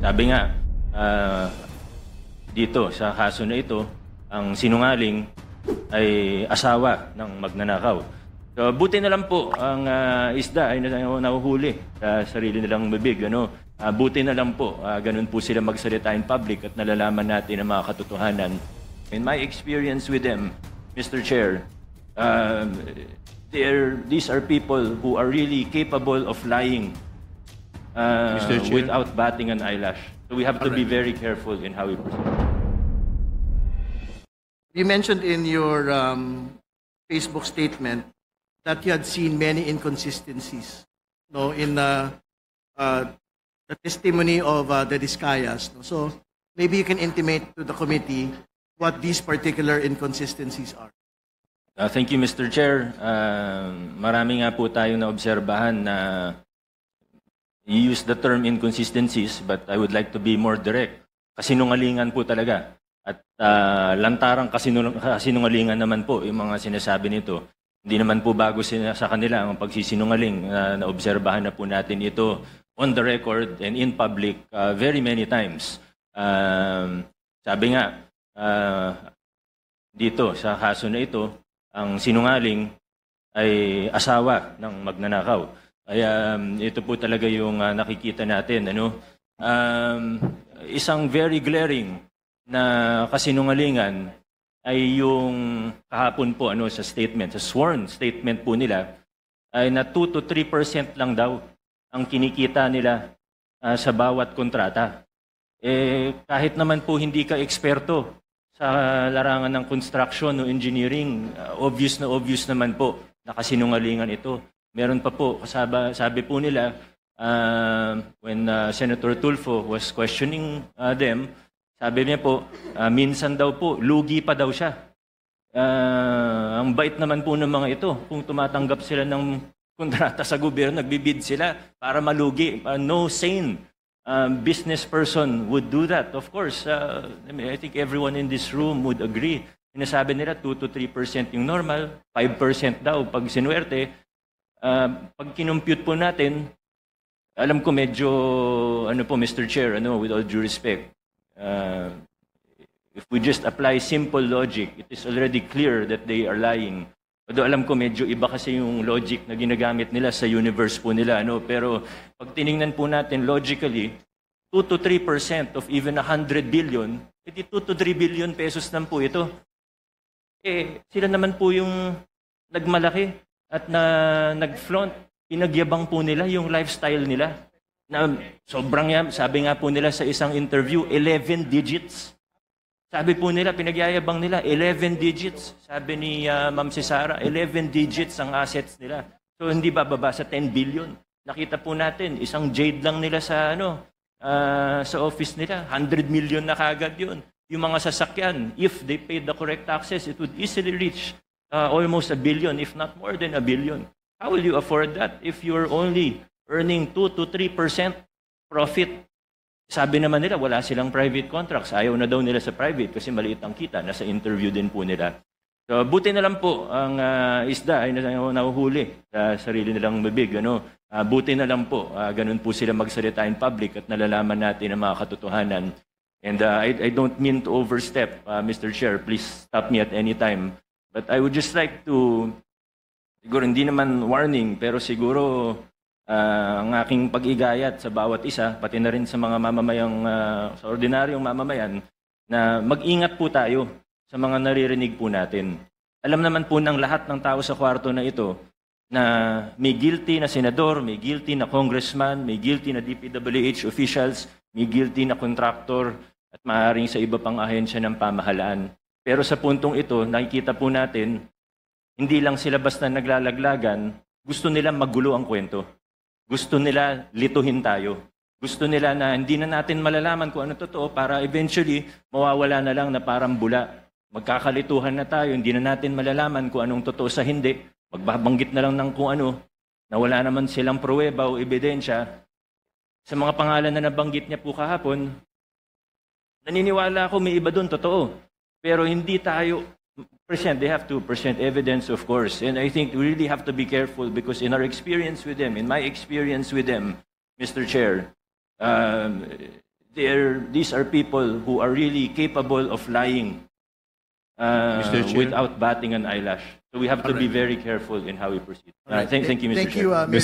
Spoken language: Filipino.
Sabi nga, ah, dito sa kaso na ito, ang sinungaling ay asawa ng magnanakaw. So, buti na lang po ang isda ay nahuhuli sa sarili nilang bibig. Buti na lang po, ganun po sila magsalita in public at nalalaman natin ang mga katotohanan. In my experience with them, Mr. Chair, these are people who are really capable of lying Mr. Chair? without batting an eyelash. So we have to be very careful in how we proceed. You mentioned in your Facebook statement that you had seen many inconsistencies, in the testimony of the Discayas. So maybe you can intimate to the committee what these particular inconsistencies are. Thank you, Mr. Chair. Marami nga po tayo na obserbahan na you use the term inconsistencies, but I would like to be more direct. Kasinungalingan po talaga. At lantarang kasinungalingan naman po yung mga sinasabi nito. Hindi naman po bago sa kanila ang pagsisinungaling. Naobserbahan na po natin ito on the record and in public very many times. Sabi nga, dito sa kaso na ito, ang sinungaling ay asawa ng magnanakaw. Kaya ito po talaga yung nakikita natin. Isang very glaring na kasinungalingan ay yung kahapon po sa statement, sa sworn statement po nila, ay na 2 to 3% lang daw ang kinikita nila sa bawat kontrata. Kahit naman po hindi ka eksperto sa larangan ng construction o engineering, obvious naman po na kasinungalingan ito. Meron pa po, sabi po nila, when Senator Tulfo was questioning them, sabi niya po, minsan daw po, lugi pa daw siya. Ang bait naman po ng mga ito. Kung tumatanggap sila ng kontrata sa gobyerno, nagbibid sila para malugi. No sane business person would do that. Of course, I think everyone in this room would agree. Sinasabi nila 2 to 3% yung normal, 5% daw pag sinuwerte. Pag kinumpute po natin, alam ko medyo, Mr. Chair, with all due respect, if we just apply simple logic, it is already clear that they are lying. Although alam ko medyo iba kasi yung logic na ginagamit nila sa universe po nila. Pero pag tiningnan po natin logically, 2 to 3% of even 100 billion, 2 to 3 billion pesos lang po ito. Sila naman po yung nagmalaki at nag-flaunt. Pinagyabang po nila yung lifestyle nila. Na sobrang sabi nga po nila sa isang interview, 11 digits. Sabi po nila, pinagyayabang nila, 11 digits. Sabi ni Ma'am Cesara, 11 digits ang assets nila. So hindi bababa sa 10 billion. Nakita po natin, isang jade lang nila sa sa office nila, 100 million na kagad yun. Yung mga sasakyan, if they paid the correct taxes, it would easily reach almost 1 billion, if not more than 1 billion. How will you afford that if you're only earning 2 to 3% profit? Sabi naman nila, wala silang private contracts. Ayaw na daw nila sa private kasi maliit ang kita. Nasa interview din po nila. So, buti na lang po ang isda ay nahuhuli sa sarili nilang bibig. Buti na lang po, ganun po sila magsalita in public at nalalaman natin ang mga katotohanan. And I don't mean to overstep, Mr. Chair. Please stop me at any time. But I would just like to, siguro hindi naman warning, pero siguro ang aking pag-igayat sa bawat isa, pati na rin sa mga mamamayang, sa ordinaryong mamamayan, na mag-ingat po tayo sa mga naririnig po natin. Alam naman po ng lahat ng tao sa kwarto na ito na may guilty na senador, may guilty na congressman, may guilty na DPWH officials, may guilty na contractor at maaaring sa iba pang ahensya ng pamahalaan. Pero sa puntong ito, nakikita po natin, hindi lang sila basta naglalaglagan, gusto nila magulo ang kwento. Gusto nila lituhin tayo. Gusto nila na hindi na natin malalaman kung ano totoo para eventually mawawala na lang na parang bula. Magkakalituhan na tayo, hindi na natin malalaman kung anong totoo sa hindi. Magbabanggit na lang ng kung ano, na wala naman silang pruweba o ebidensya. Sa mga pangalan na nabanggit niya po kahapon, naniniwala ako may iba doon, totoo. Pero hindi tayo they have to present evidence, of course. And I think we really have to be careful because in our experience with them, in my experience with them, Mr. Chair, these are people who are really capable of lying Mr. Chair. without batting an eyelash. So we have to be very careful in how we proceed. Thank you, Mr. Thank Chair. you, Mayor